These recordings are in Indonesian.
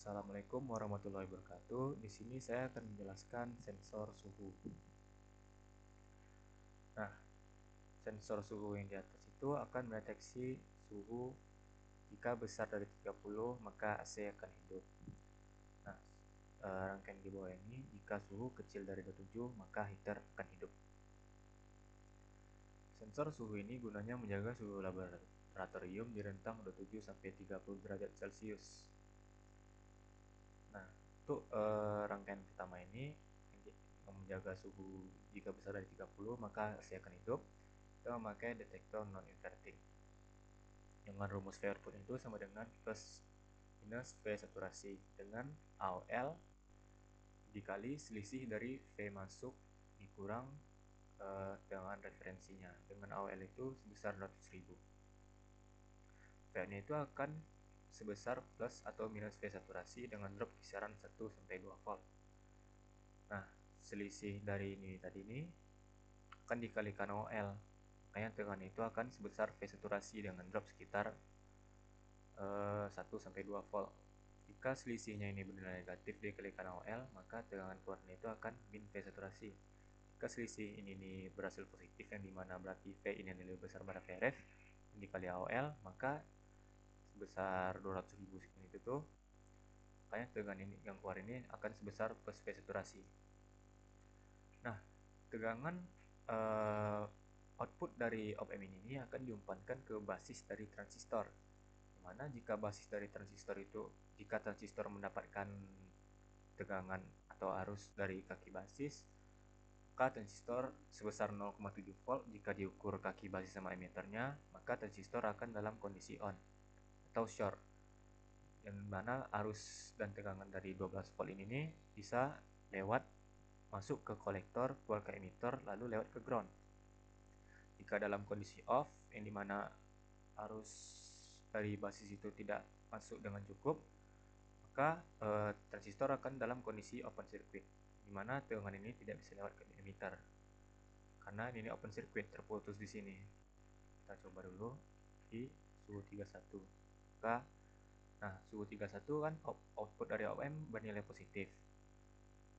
Assalamualaikum warahmatullahi wabarakatuh. Di sini saya akan menjelaskan sensor suhu. Nah, sensor suhu yang di atas itu akan mendeteksi suhu jika besar dari 30 maka AC akan hidup. Nah, rangkaian di bawah ini jika suhu kecil dari 27 maka heater akan hidup. Sensor suhu ini gunanya menjaga suhu laboratorium di rentang 27 sampai 30 derajat Celcius. Nah, untuk rangkaian pertama ini yang menjaga suhu jika besar dari 30 maka AC akan hidup. Kita memakai detektor non-inverting dengan rumus V output itu sama dengan plus minus V saturasi dengan AOL dikali selisih dari V masuk dikurang dengan referensinya. Dengan AOL itu sebesar 100.000. V-nya itu akan sebesar plus atau minus V saturasi dengan drop kisaran 1 sampai 2 volt. Nah, selisih dari ini tadi ini akan dikalikan OL. Makanya tegangan itu akan sebesar V saturasi dengan drop sekitar 1 sampai 2 volt. Jika selisihnya ini bernilai negatif dikalikan OL, maka tegangan keluarnya itu akan min V saturasi. Jika selisih ini berhasil positif, yang dimana berarti V ini lebih besar pada VRF, yang dikali AOL, maka sebesar 200.000 sekian itu tuh, makanya tegangan ini yang keluar ini akan sebesar plus V saturasi. Nah, tegangan output dari op-amp ini akan diumpankan ke basis dari transistor. Dimana jika basis dari transistor itu, jika transistor mendapatkan tegangan atau arus dari kaki basis, maka transistor sebesar 0,7 volt. Jika diukur kaki basis sama emitornya, maka transistor akan dalam kondisi on atau short, yang mana arus dan tegangan dari 12 volt ini bisa lewat masuk ke kolektor, keluar ke emitor, lalu lewat ke ground. Jika dalam kondisi off, yang dimana arus dari basis itu tidak masuk dengan cukup, maka transistor akan dalam kondisi open circuit, dimana tegangan ini tidak bisa lewat ke emitter. Karena ini open circuit, terputus di sini. Kita coba dulu di suhu 31. Nah, suhu 31 kan output dari op-amp bernilai positif.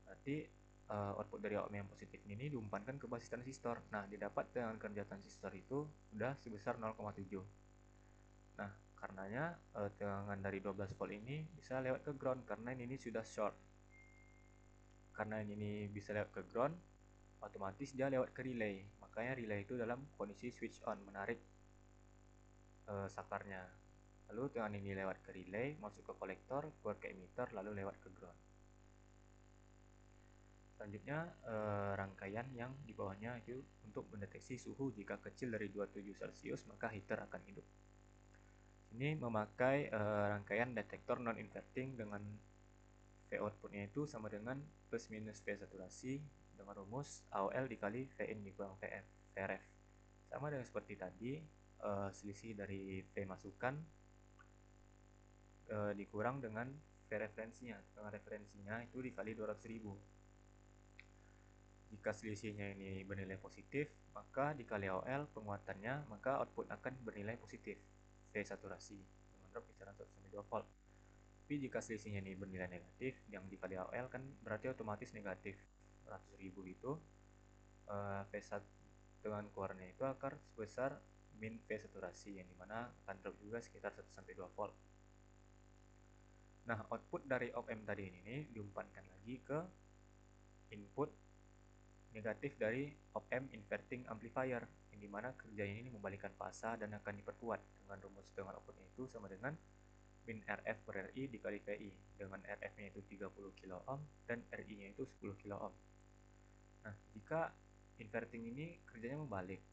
Berarti output dari op-amp yang positif ini diumpankan ke basis transistor. Nah, didapat tegangan kerja transistor itu sudah sebesar 0,7. Nah, karenanya tegangan dari 12 volt ini bisa lewat ke ground karena ini sudah short. Karena ini bisa lewat ke ground, otomatis dia lewat ke relay. Makanya relay itu dalam kondisi switch on, menarik sakarnya. Lalu tegangan ini lewat ke relay, masuk ke kolektor, keluar ke emitter, lalu lewat ke ground. Selanjutnya rangkaian yang di bawahnya itu untuk mendeteksi suhu jika kecil dari 27 Celcius maka heater akan hidup. Ini memakai rangkaian detektor non-inverting dengan V outputnya itu sama dengan plus minus V saturasi dengan rumus AOL dikali Vin dikurang VRF. Sama dengan seperti tadi, selisih dari V masukan dikurang dengan V referensinya. Dengan referensinya itu dikali 200.000. Jika selisihnya ini bernilai positif, maka dikali AOL penguatannya, maka output akan bernilai positif V saturasi dengan drop kisaran 1 sampai 2 volt. Tapi jika selisihnya ini bernilai negatif, yang dikali AOL kan berarti otomatis negatif 100.000 itu V dengan keluarnya itu akan sebesar min V saturasi, yang dimana akan drop juga sekitar 1 sampai 2 volt. Nah, output dari op-amp tadi ini diumpankan lagi ke input negatif dari op-amp inverting amplifier, yang dimana kerjanya ini membalikkan fasa dan akan diperkuat dengan rumus dengan outputnya itu sama dengan min RF per RI dikali VI, dengan RF-nya itu 30 kilo ohm dan RI-nya itu 10 kilo ohm. Nah, jika inverting ini kerjanya membalik,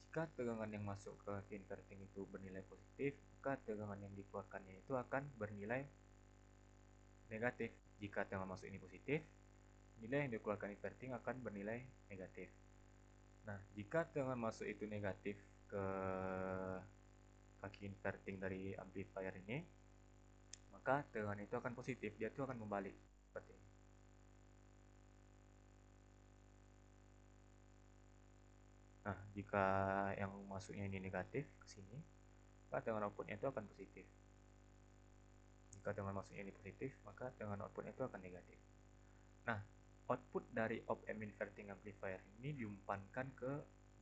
jika tegangan yang masuk ke inverting itu bernilai positif, maka tegangan yang dikeluarkannya itu akan bernilai negatif. Jika tegangan masuk ini positif, nilai yang dikeluarkan inverting akan bernilai negatif. Nah, jika tegangan masuk itu negatif ke kaki inverting dari amplifier ini, maka tegangan itu akan positif, dia itu akan membalik seperti ini. Nah, jika yang masuknya ini negatif ke sini, maka tegangan outputnya itu akan positif. Jika tegangan masuknya ini positif, maka tegangan outputnya itu akan negatif. Nah, output dari op-amp inverting amplifier ini diumpankan ke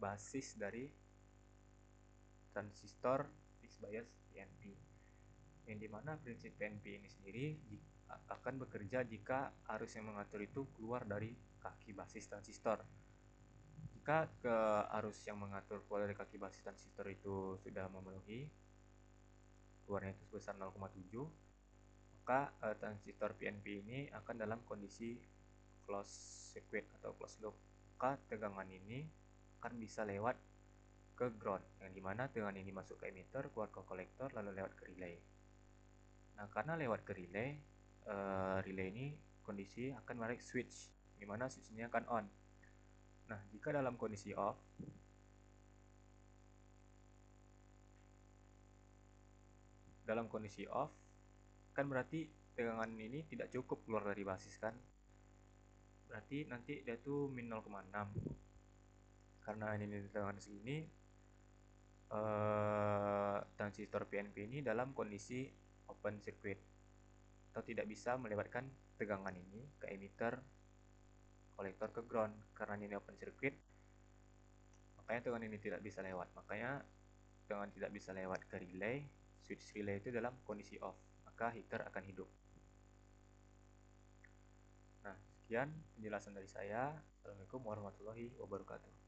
basis dari transistor fixed bias PNP, yang dimana prinsip PNP ini sendiri akan bekerja jika arus yang mengatur itu keluar dari kaki basis transistor. Jika ke arus yang mengatur keluar dari kaki basis transistor itu sudah memenuhi, keluarnya itu sebesar 0,7, maka transistor PNP ini akan dalam kondisi closed circuit atau closed loop. Maka tegangan ini akan bisa lewat ke ground, yang dimana tegangan ini masuk ke emitter, keluar ke kolektor, lalu lewat ke relay. Nah, karena lewat ke relay, relay ini kondisi akan menarik switch, dimana switch ini akan on. Nah, jika dalam kondisi off, kan berarti tegangan ini tidak cukup keluar dari basis kan, berarti nanti dia tuh min 0,6. Karena ini tegangan segini, transistor PNP ini dalam kondisi open circuit atau tidak bisa melewatkan tegangan ini ke emitter, kolektor, ke ground. Karena ini open circuit, makanya tegangan ini tidak bisa lewat. Makanya tegangan tidak bisa lewat ke relay. Switch relay itu dalam kondisi off, maka heater akan hidup. Nah, sekian penjelasan dari saya. Assalamualaikum warahmatullahi wabarakatuh.